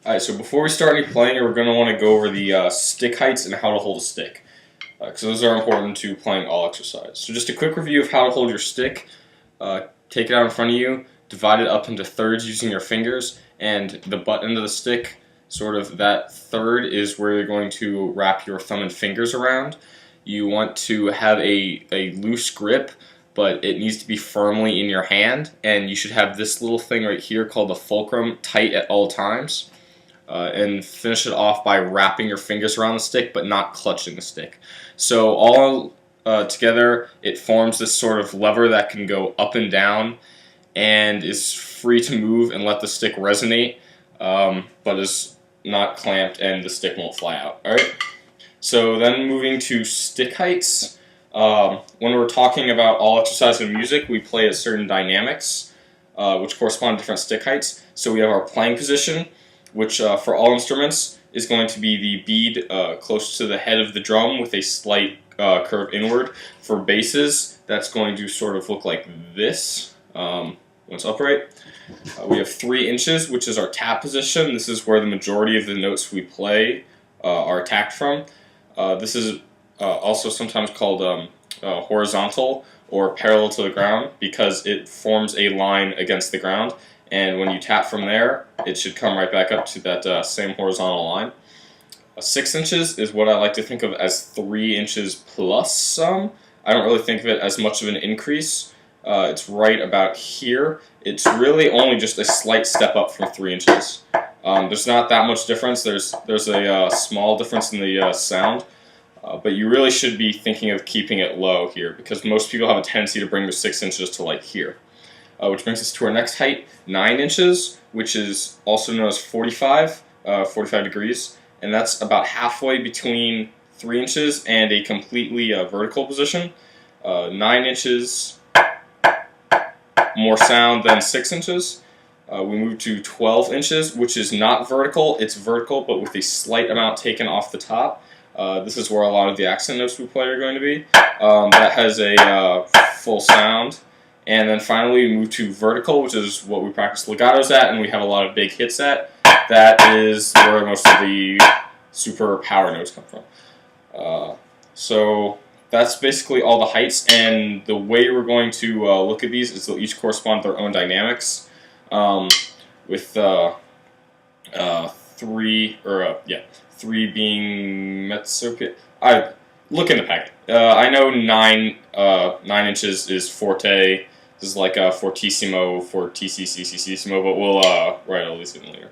Alright, so before we start any playing, we're going to want to go over the stick heights and how to hold a stick. Because those are important to playing all exercise. So just a quick review of how to hold your stick. Take it out in front of you, divide it up into thirds using your fingers, and the butt end of the stick, sort of that third is where you're going to wrap your thumb and fingers around. You want to have a loose grip, but it needs to be firmly in your hand, and you should have this little thing right here called the fulcrum tight at all times. And finish it off by wrapping your fingers around the stick but not clutching the stick. So all together it forms this sort of lever that can go up and down and is free to move and let the stick resonate, but is not clamped and the stick won't fly out. Alright? So then moving to stick heights. When we're talking about all exercise and music, we play at certain dynamics, which correspond to different stick heights. So we have our playing position, which for all instruments is going to be the bead close to the head of the drum with a slight curve inward. For basses, that's going to sort of look like this when it's upright. We have 3 inches, which is our tap position. This is where the majority of the notes we play are attacked from. This is also sometimes called horizontal or parallel to the ground because it forms a line against the ground. And when you tap from there, it should come right back up to that same horizontal line. 6 inches is what I like to think of as 3 inches plus some. I don't really think of it as much of an increase. It's right about here. It's really only just a slight step up from 3 inches. There's not that much difference. There's a small difference in the sound. But you really should be thinking of keeping it low here because most people have a tendency to bring their 6 inches to like here. Which brings us to our next height, 9 inches, which is also known as 45 degrees, and that's about halfway between 3 inches and a completely vertical position. 9 inches, more sound than 6 inches. We move to 12 inches, which is not vertical, it's vertical, but with a slight amount taken off the top. This is where a lot of the accent notes we play are going to be. That has a full sound. And then finally we move to vertical, which is what we practice legatos at and we have a lot of big hits at. That is where most of the super power notes come from. So that's basically all the heights, and the way we're going to look at these is they'll each correspond to their own dynamics, with 3 being mezzo. Look in the packet. I know 9 inches is forte. This is like a fortissimo, fortissimo, but we'll write all these in later.